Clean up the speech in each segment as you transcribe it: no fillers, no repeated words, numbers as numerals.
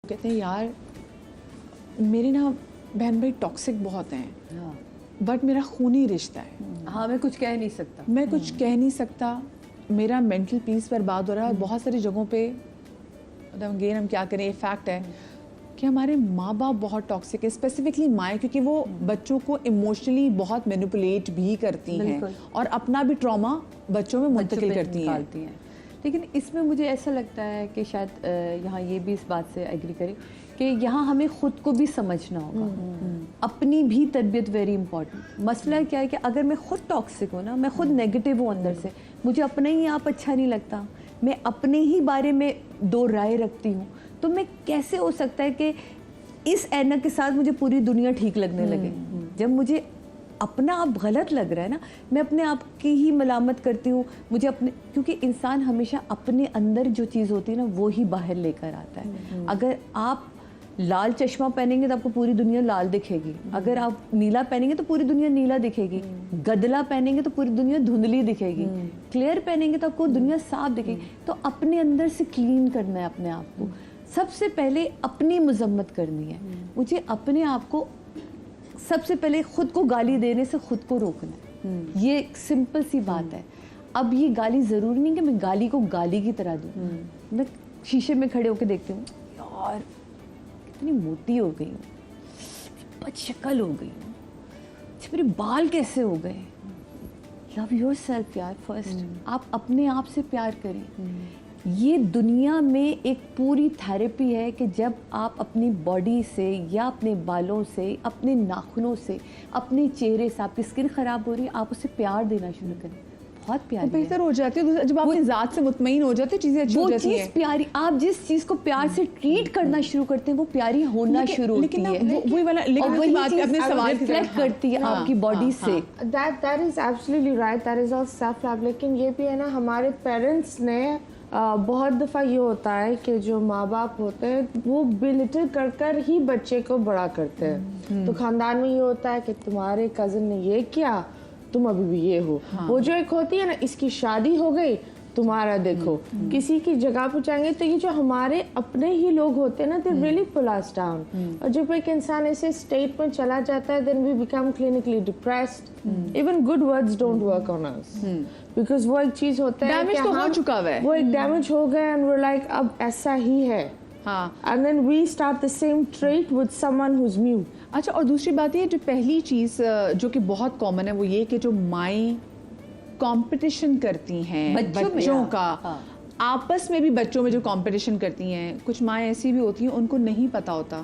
कहते हैं यार मेरे ना बहन भाई टॉक्सिक बहुत हैं, बट मेरा खूनी रिश्ता है। हाँ, मैं कुछ कह नहीं सकता, मैं कुछ कह नहीं सकता, मेरा मेंटल पीस बर्बाद हो रहा है। और बहुत सारी जगहों पे मतलब अगेन हम क्या करें, ये फैक्ट है कि हमारे माँ बाप बहुत टॉक्सिक है, स्पेसिफिकली माएँ, क्योंकि वो बच्चों को इमोशनली बहुत मैनिपुलेट भी करती हैं और अपना भी ट्रॉमा बच्चों में मुंतकिल करती हैं। लेकिन इसमें मुझे ऐसा लगता है कि शायद यहाँ ये भी इस बात से एग्री करें कि यहाँ हमें ख़ुद को भी समझना होगा, अपनी भी तरबियत वेरी इंपॉर्टेंट। मसला क्या है कि अगर मैं ख़ुद टॉक्सिक हूँ ना, मैं ख़ुद नेगेटिव हूँ अंदर से, मुझे अपना ही आप अच्छा नहीं लगता, मैं अपने ही बारे में दो राय रखती हूँ, तो मैं कैसे हो सकता है कि इस ऐनक के साथ मुझे पूरी दुनिया ठीक लगने लगे। जब मुझे अपना आप गलत लग रहा है ना, मैं अपने आप की ही मलामत करती हूँ, मुझे अपने, क्योंकि इंसान हमेशा अपने अंदर जो चीज़ होती है ना वो ही बाहर लेकर आता है। अगर आप लाल चश्मा पहनेंगे तो आपको पूरी दुनिया लाल दिखेगी, अगर आप नीला पहनेंगे तो पूरी दुनिया नीला दिखेगी, गदला पहनेंगे तो पूरी दुनिया धुंधली दिखेगी, क्लियर पहनेंगे तो आपको दुनिया साफ दिखेगी। तो अपने अंदर से क्लीन करना है अपने आप को, सबसे पहले अपनी मजम्मत करनी है। मुझे अपने आप को सबसे पहले खुद को गाली देने से खुद को रोकना है। ये एक सिंपल सी बात है। अब ये गाली ज़रूरी नहीं कि मैं गाली को गाली की तरह दूँ। मैं शीशे में खड़े होकर देखती हूँ, यार कितनी मोटी हो गई हूँ, बदशक्ल हो गई हूँ, मेरे बाल कैसे हो गए। लव योर सेल्फ यार फर्स्ट। आप अपने आप से प्यार करें। ये दुनिया में एक पूरी थेरेपी है कि जब आप अपनी बॉडी से या अपने बालों से, अपने नाखूनों से, अपने चेहरे से, आपकी स्किन ख़राब हो रही है, आप उसे प्यार देना शुरू करें, बहुत प्यारी बेहतर हो जाती है। जब आप अपनी ज़ात से मुतमईन हो जाते हैं, चीज़ें अच्छी हो जाती हैं। वो चीज़ प्यारी, आप जिस चीज़ को प्यार से ट्रीट करना शुरू करते हैं वो प्यारी होना शुरू होती है। वही वाला, लेकिन वही बात अपने सवाल की रिफ्लेक्ट करती है आपकी बॉडी से। That is absolutely right. That is all self love. लेकिन ये भी है ना, हमारे पेरेंट्स ने बहुत दफ़ा ये होता है कि जो माँ बाप होते हैं वो बिलिटल कर कर ही बच्चे को बड़ा करते हैं। तो ख़ानदान में ये होता है कि तुम्हारे कज़न ने ये किया, तुम अभी भी ये हो। वो जो एक होती है ना, इसकी शादी हो गई, तुम्हारा देखो। किसी की जगह पर जाएंगे तो ये जो हमारे अपने ही लोग होते हैं ना, they really pull us down. और जब एक इंसान ऐसे स्टेट में चला जाता है, then we become clinically depressed. Even good words don't work on us, because वो एक चीज होता है, डैमेज तो हो चुका है, वो एक डैमेज हो गया एंड वी आर लाइक अब ऐसा ही है। And then we start the same trait with someone who is new. अच्छा, और दूसरी बात ये, जो पहली चीज़ जो कि बहुत कॉमन है वो ये कि जो माएँ कंपटीशन करती हैं बच्चों का, आपस में भी बच्चों में जो कंपटीशन करती हैं, कुछ माएँ ऐसी भी होती हैं उनको नहीं पता होता।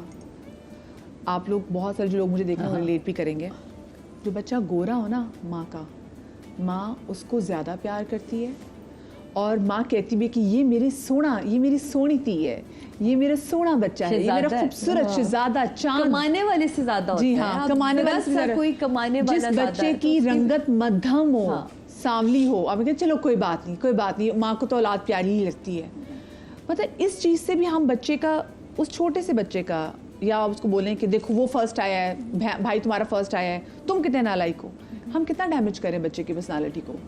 आप लोग बहुत सारे जो लोग मुझे देखना रिलेट भी करेंगे, जो बच्चा गोरा हो ना, माँ उसको ज़्यादा प्यार करती है और माँ कहती भी कि ये मेरी सोनी ती है, ये मेरा सोना बच्चा है, ये मेरा खूबसूरत शहजादा चांद। कमाने वाले से ज़्यादा होता है। जी हाँ, कमाने वाले से ज़्यादा। कोई कमाने वाला जिस बच्चे की रंगत मध्यम हो, सांवली हो, अब कहते चलो कोई बात नहीं, माँ को तो औलाद प्यारी ही लगती है। मतलब इस चीज़ से भी हम बच्चे का, उस छोटे से बच्चे का, या आप उसको बोलें कि देखो वो फर्स्ट आया है, भाई तुम्हारा फर्स्ट आया है, तुम कितने नालायक हो, हम कितना डैमेज करें बच्चे की पर्सनालिटी को।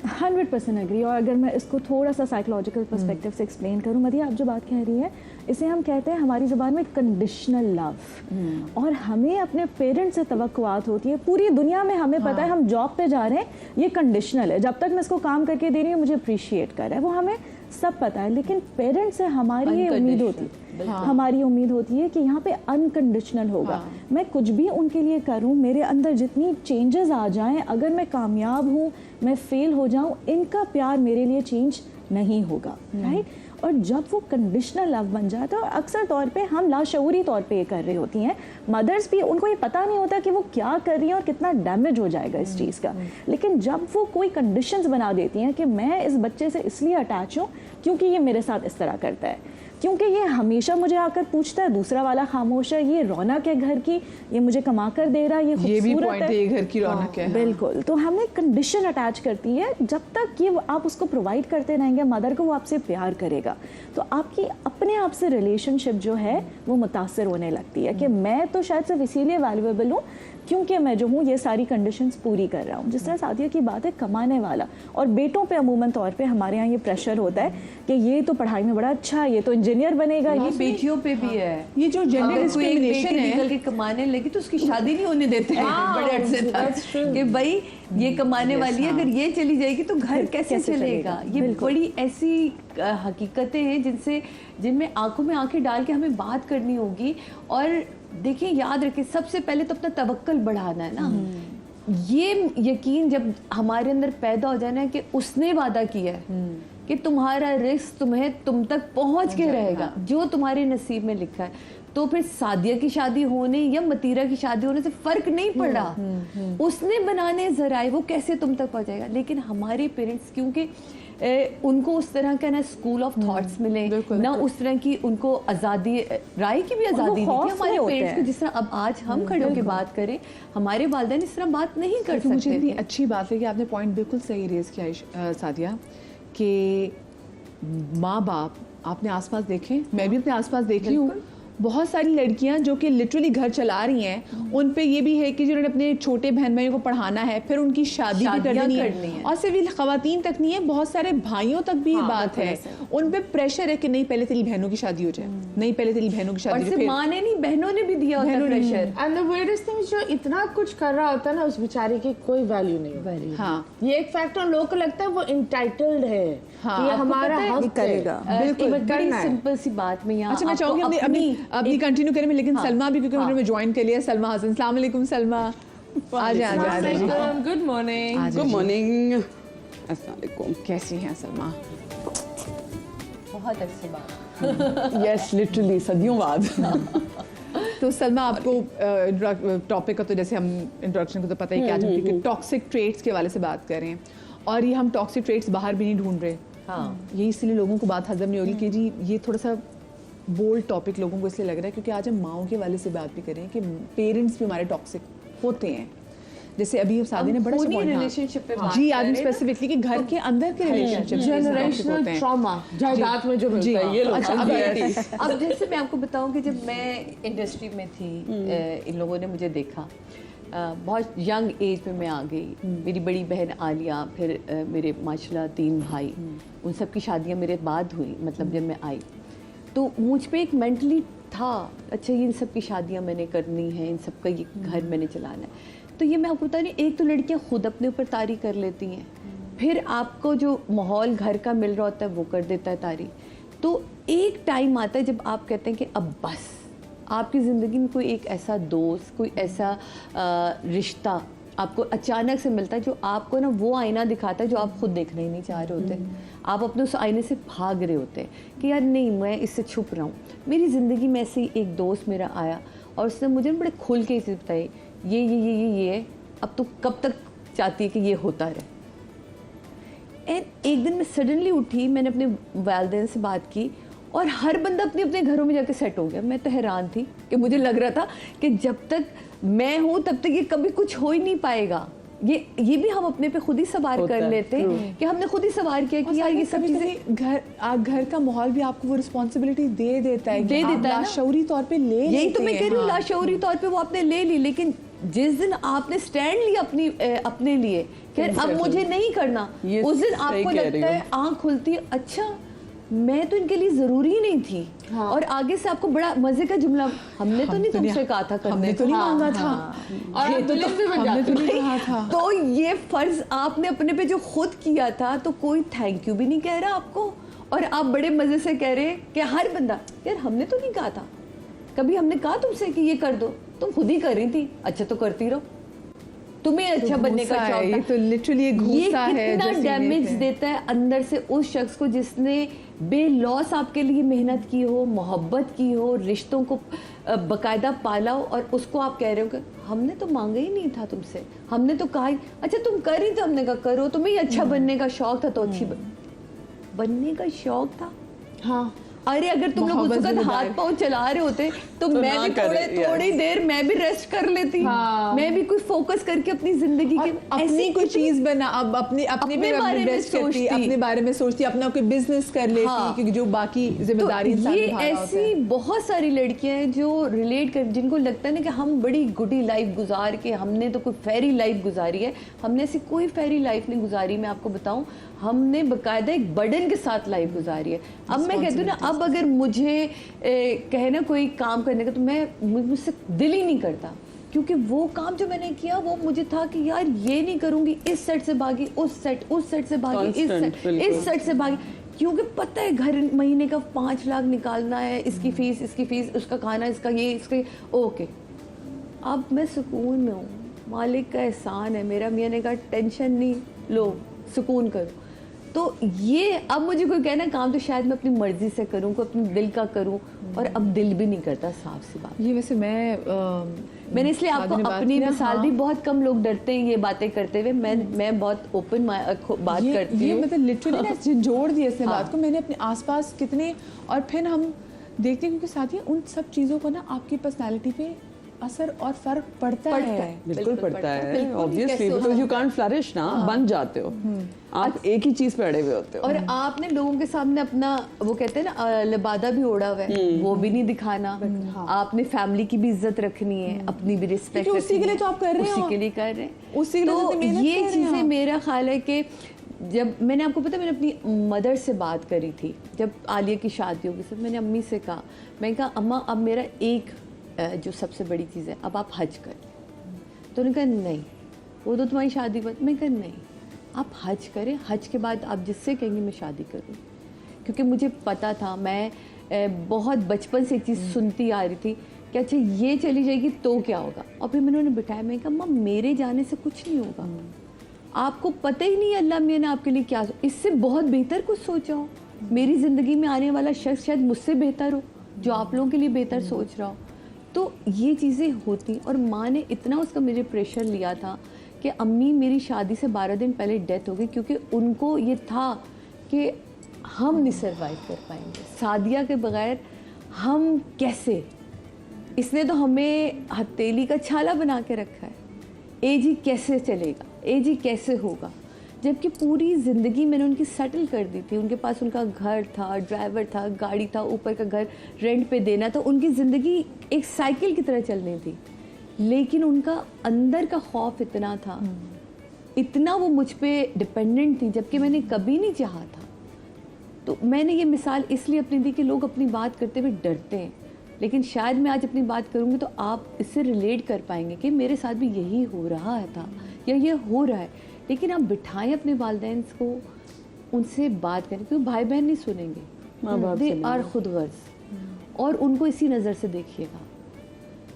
100% एग्री। और अगर मैं इसको थोड़ा सा साइकोलॉजिकल पर्सपेक्टिव से एक्सप्लेन करूँ, मदिया आप जो बात कह रही है, इसे हम कहते हैं हमारी ज़बान में कंडीशनल लव। और हमें अपने पेरेंट्स से तवक्कुआत होती है, पूरी दुनिया में हमें पता है हम जॉब पे जा रहे हैं, ये कंडीशनल है, जब तक मैं इसको काम करके दे रही हूँ मुझे अप्रिशिएट कर रहा है, वो हमें सब पता है। लेकिन पेरेंट्स से हमारी ये उम्मीद होती है, हमारी उम्मीद होती है कि यहाँ पे अनकंडीशनल होगा। मैं कुछ भी उनके लिए करूँ, मेरे अंदर जितनी चेंजेस आ जाएं, अगर मैं कामयाब हूँ, मैं फेल हो जाऊँ, इनका प्यार मेरे लिए चेंज नहीं होगा, राइट। और जब वो कंडीशनल लव बन जाता है, अक्सर तौर पे हम लाशऊरी तौर पे ये कर रही होती हैं, मदर्स भी, उनको ये पता नहीं होता कि वो क्या कर रही हैं और कितना डैमेज हो जाएगा इस चीज़ का। लेकिन जब वो कोई कंडीशंस बना देती हैं कि मैं इस बच्चे से इसलिए अटैच हूँ क्योंकि ये मेरे साथ इस तरह करता है, क्योंकि ये हमेशा मुझे आकर पूछता है, दूसरा वाला खामोश है, ये रौनक है घर की, ये मुझे कमा कर दे रहा है, ये खूबसूरत है, ये घर की रौनक है। बिल्कुल। तो हमें कंडीशन अटैच करती है, जब तक ये आप उसको प्रोवाइड करते रहेंगे मदर को, वो आपसे प्यार करेगा, तो आपकी अपने आप से रिलेशनशिप जो है वो मुतासर होने लगती है कि मैं तो शायद सिर्फ इसीलिए वैल्यूएबल हूँ क्योंकि मैं जो हूँ ये सारी कंडीशंस पूरी कर रहा हूँ। जिस तरह सादिया की बात है कमाने वाला, और बेटों पे अमूमन तौर पे हमारे यहाँ ये प्रेशर होता है कि ये तो पढ़ाई में बड़ा अच्छा है, ये तो इंजीनियर बनेगा। ये बेटियों पे भी है, ये जो जेंडर अगर कोई एक डिस्क्रिमिनेशन बेटी है, निकल के कमाने लगी तो उसकी शादी नहीं होने देते हैं बड़े अरसे तक कि भाई ये कमाने वाली है, अगर ये चली जाएगी तो घर कैसे चलेगा। ये बड़ी ऐसी हकीकतें हैं जिनमें आंखों में आंखें डाल के हमें बात करनी होगी। और देखिए, याद रखें, सबसे पहले तो अपना तवक्कल बढ़ाना है ना। ये यकीन जब हमारे अंदर पैदा हो जाए ना कि उसने वादा किया है कि तुम्हारा रिस्क तुम तक पहुंच के रहेगा, जो तुम्हारे नसीब में लिखा है, तो फिर सादिया की शादी होने या मतीरा की शादी होने से फर्क नहीं पड़ा। उसने बनाने जराए, वो कैसे तुम तक पहुंचाएगा। लेकिन हमारे पेरेंट्स क्योंकि उनको उस तरह का ना स्कूल ऑफ थॉट्स मिले, ना उस तरह की उनको आज़ादी, राय की भी आज़ादी नहीं थी हमारे पेरेंट्स को। जिस तरह अब आज हम खड़े होकर बात करें, हमारे वालिदैन इस तरह बात नहीं कर सकते। मुझे इतनी अच्छी बात है कि आपने पॉइंट बिल्कुल सही रेज किया सादिया, कि माँ बाप आपने आसपास देखे, मैं भी अपने आसपास देखी हूँ, बहुत सारी लड़कियां जो कि लिटरली घर चला रही हैं, उन पे ये भी है कि जिन्होंने अपने छोटे बहन भाइयों को पढ़ाना है, फिर उनकी शादी भी करनी है। और सिर्फ खवातीन तक नहीं है, बहुत सारे भाइयों तक भी ये बात है, उन पे प्रेशर है कि नहीं पहले तेरी बहनों की शादी हो जाए, नहीं पहले तेरी बहनों की शादी हो जाए। माँ ने नहीं, बहनों ने भी दिया होता है pressure. And the weirdest thing, जो इतना कुछ कर रहा होता है ना, उस बेचारे की कोई वैल्यू नहीं। हाँ, ये एक फैक्टर लोगों को लगता है वो इंटाइटल्ड है, ये हमारा हक करेगा। बिल्कुल बड़ी सिंपल सी बात में यहाँ। अच्छा, मैं चाहूंगी अपनी कंटिन्यू करें, लेकिन सलमा भी, क्योंकि उन्होंने ज्वाइन कर लिया। सलमा हसन, अस्सलाम वालेकुम सलमा। आ जाए। Good morning. Good morning. अस्सलाम वालेकुम। कैसी हैं सलमा? बहुत अच्छी बात। यस, लिटरली सदियों बाद। तो सलमा, आपको टॉपिक का तो जैसे हम इंट्रोडक्शन को तो पता ही, क्या हम टॉक्सिक ट्रेट्स के हवाले से बात कर रहे हैं, और ये हम टॉक्सिक ट्रेट्स बाहर भी नहीं ढूंढ रहे। हाँ, ये इसलिए लोगों को बात हजम नहीं होगी कि जी ये थोड़ा सा बोल्ड टॉपिक लोगों को इसलिए लग रहा है क्योंकि आज हम माओं के वाले से बात भी करें कि पेरेंट्स भी हमारे टॉक्सिक होते हैं। जैसे अभी सादी ने बड़ा रिलेशनशिप पे बात जी, आज स्पेसिफिकली कि घर के अंदर के रिलेशनशिप, जनरेशनल ट्रॉमा, जायदाद में जो मिलता है ये लोग। अब जैसे मैं आपको बताऊं कि जब मैं इंडस्ट्री में थी, इन लोगों ने मुझे देखा, बहुत यंग एज में मैं आ गई। मेरी बड़ी बहन आलिया, फिर मेरे माशाल्लाह 3 भाई, उन सब की शादियां मेरे बाद हुई, मतलब जब मैं आई तो मुझ पे एक मेंटली था, अच्छा ये इन सब की शादियां मैंने करनी है, इन सब का ये घर मैंने चलाना है। तो ये मैं आपको बता रही, एक तो लड़कियां खुद अपने ऊपर तारी कर लेती हैं, फिर आपको जो माहौल घर का मिल रहा होता है वो कर देता है तारी। तो एक टाइम आता है जब आप कहते हैं कि अब बस, आपकी ज़िंदगी में कोई एक ऐसा दोस्त, कोई ऐसा रिश्ता आपको अचानक से मिलता है जो आपको ना वो आईना दिखाता है जो आप खुद देखना ही नहीं चाह रहे होते। आप अपने उस आईने से भाग रहे होते हैं कि यार नहीं, मैं इससे छुप रहा हूँ। मेरी ज़िंदगी में ऐसे ही एक दोस्त मेरा आया और उसने मुझे बड़े खुल के इसे बताई, ये अब तो कब तक चाहती है कि ये होता रहे। एंड एक दिन मैं सडनली उठी, मैंने अपने वालिदैन से बात की और हर बंदा अपने अपने घरों में जाके सेट हो गया। मैं तो हैरान थी कि मुझे लग रहा था कि जब तक मैं हूँ तब तक ये कभी कुछ हो ही नहीं पाएगा। ये भी हम अपने पे खुद ही सवार कर लेते हैं कि हमने खुद ही सवार किया कि यार ये सब चीजें, घर का माहौल भी आपको वो रिस्पॉन्सिबिलिटी दे देता है लाशऊरी तौर पे ले, यही तो मैं कह रही हूँ, लाशऊरी तौर पे वो आपने ले ली। लेकिन जिस दिन आपने स्टैंड लिया अपने लिए कि अब मुझे नहीं करना, उस दिन आपको लगता है, आँख खुलती है, अच्छा मैं तो इनके लिए जरूरी ही नहीं थी। हाँ। और आगे से आपको बड़ा मजे का जुमला, हमने तो नहीं तुमसे कहा था करने, हमने तो नहीं मांगा था, और हमने तो नहीं कहा था। तो ये फर्ज आपने अपने पे जो खुद किया था, तो कोई थैंक यू भी नहीं कह रहा आपको, और आप बड़े मजे से कह रहे कि हर बंदा, यार हमने तो नहीं कहा था, कभी हमने कहा तुमसे कि ये कर दो, तुम खुद ही कर रही थी, अच्छा तो करती रहो, तुम्हें अच्छा बनने का शौक था। तो लिटरली ये कितना डैमेज देता है अंदर से उस शख्स को जिसने बेलॉस आपके लिए मेहनत की हो, मोहब्बत की हो, रिश्तों को बकायदा पाला हो, और उसको आप कह रहे हो कि हमने तो मांगा ही नहीं था तुमसे, हमने तो कहा ही, अच्छा तुम कर रही तो हमने कहा करो, तुम्हें अच्छा बनने का शौक था तो अच्छी बनने का शौक था। हाँ, अरे अगर तुम लोग उस वक्त हाथ पाँव चला रहे होते तो मैं भी थोड़ी देर मैं भी रेस्ट कर लेती। मैं भी कुछ फोकस करके अपनी जिंदगी के अपनी कोई चीज बना, अब अपने बारे में सोचती, अपने बारे में सोचती, अपना कोई बिजनेस कर लेती। हाँ। क्योंकि जो बाकी जिम्मेदारी तो ये ऐसी बहुत सारी लड़कियां हैं जो रिलेट कर, जिनको लगता है ना कि हम बड़ी गुडी लाइफ गुजार के, हमने तो कोई फेरी लाइफ गुजारी है। हमने ऐसी कोई फेरी लाइफ नहीं गुजारी। मैं आपको बताऊं, हमने बकायदा एक बर्डन के साथ लाइफ गुजारी है। अब मैं कहती हूँ ना, अब अगर मुझे कहे ना कोई काम करने का, तो मुझसे दिल ही नहीं करता, क्योंकि वो काम जो मैंने किया वो मुझे था कि यार ये नहीं करूंगी, इस सेट से भागी उस सेट से भागी, इस सेट से भागी, क्योंकि पता है घर महीने का 5 लाख निकालना है, इसकी फीस, उसका खाना, इसका ओके। अब मैं सुकून में हूँ, मालिक का एहसान है, मेरा मियाँ ने कहा टेंशन नहीं लो, सुकून करो। तो ये अब मुझे कोई कहना काम तो शायद मैं अपनी मर्जी से करूँ, कोई अपने दिल का करूँ, और अब दिल भी नहीं करता, साफ सी बात। ये वैसे मैंने इसलिए आपको अपनी मिसाल दी, बहुत कम लोग डरते हैं ये बातें करते हुए। मैं बहुत ओपन बात करती हूँ। मतलब लिटरली जोड़ दिया इसने बात को। मैंने अपने आसपास कितने, और फिर हम देखते हैं, क्योंकि साथ ही उन सब चीज़ों को ना आपकी पर्सनालिटी पे असर और फर्क पड़ता है। बिल्कुल पड़ता है, obviously, because you can't flourish ना, बन जाते हो आप, एक ही चीज पे अड़े हुए होते हो। और आपने लोगों के सामने अपना वो कहते हैं ना लिबादा भी ओढ़ा हुआ है, वो भी नहीं दिखाना। आपने फैमिली की भी इज्जत रखनी है, अपनी भी रिस्पेक्ट, उसी के लिए तो आप कर रहे हो, उसी के लिए कर रहे हैं। उसी के लिए तो ये चीजें मेरा ख्याल है कि जब मैंने आपको पता, मैंने अपनी मदर से बात करी थी जब आलिया की शादी होगी, सब मैंने अम्मी से कहा, मैंने कहा अम्मा अब मेरा एक जो सबसे बड़ी चीज़ है, अब आप हज कर। तो उन्होंने कहा नहीं, वो तो तुम्हारी शादी पर। मैं कहा नहीं, आप हज करें, हज के बाद आप जिससे कहेंगे मैं शादी करूँ। क्योंकि मुझे पता था, मैं बहुत बचपन से एक चीज़ सुनती आ रही थी कि अच्छा ये चली जाएगी तो क्या होगा। और फिर मैंने उन्हें बिठाया, मैं कहा अम्मा मेरे जाने से कुछ नहीं होगा, आपको पता ही नहीं अल्लाह मियाँ ने आपके लिए क्या, इससे बहुत बेहतर कुछ सोचा हो। मेरी ज़िंदगी में आने वाला शख्स शायद मुझसे बेहतर हो, जो आप लोगों के लिए बेहतर सोच रहा हो। तो ये चीज़ें होती। और माँ ने इतना उसका मेरे प्रेशर लिया था कि अम्मी मेरी शादी से 12 दिन पहले डेथ हो गई, क्योंकि उनको ये था कि हम नहीं सर्वाइव कर पाएंगे सादिया के बगैर, हम कैसे, इसने तो हमें हथेली का छाला बना के रखा है, एजी कैसे चलेगा, एजी कैसे होगा। जबकि पूरी ज़िंदगी मैंने उनकी सेटल कर दी थी, उनके पास उनका घर था, ड्राइवर था, गाड़ी था, ऊपर का घर रेंट पे देना था, उनकी ज़िंदगी एक साइकिल की तरह चलनी थी। लेकिन उनका अंदर का खौफ इतना था, इतना वो मुझ पे डिपेंडेंट थी, जबकि मैंने कभी नहीं चाहा था। तो मैंने ये मिसाल इसलिए अपनी दी कि लोग अपनी बात करते हुए डरते हैं, लेकिन शायद मैं आज अपनी बात करूँगी तो आप इससे रिलेट कर पाएंगे कि मेरे साथ भी यही हो रहा था या ये हो रहा है। लेकिन आप बिठाएं अपने वालिदैन को, उनसे बात करें, क्योंकि भाई बहन नहीं सुनेंगे, दे आर खुद गर्ज, और उनको इसी नज़र से देखिएगा।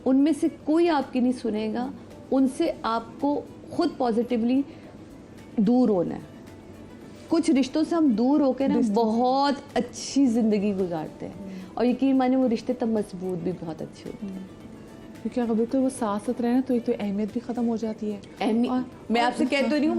उनमें से कोई आपकी नहीं सुनेगा, उनसे आपको खुद पॉजिटिवली दूर होना है। कुछ रिश्तों से हम दूर होकर ना बहुत अच्छी ज़िंदगी गुजारते हैं, और यकीन माने वो रिश्ते तब मजबूत भी बहुत अच्छे होते हैं। क्योंकि अगर बिल्कुल वो साथ साथ रहे ना, तो एक तो अहमियत भी ख़त्म हो जाती है। मैं आपसे कहती रही हूँ,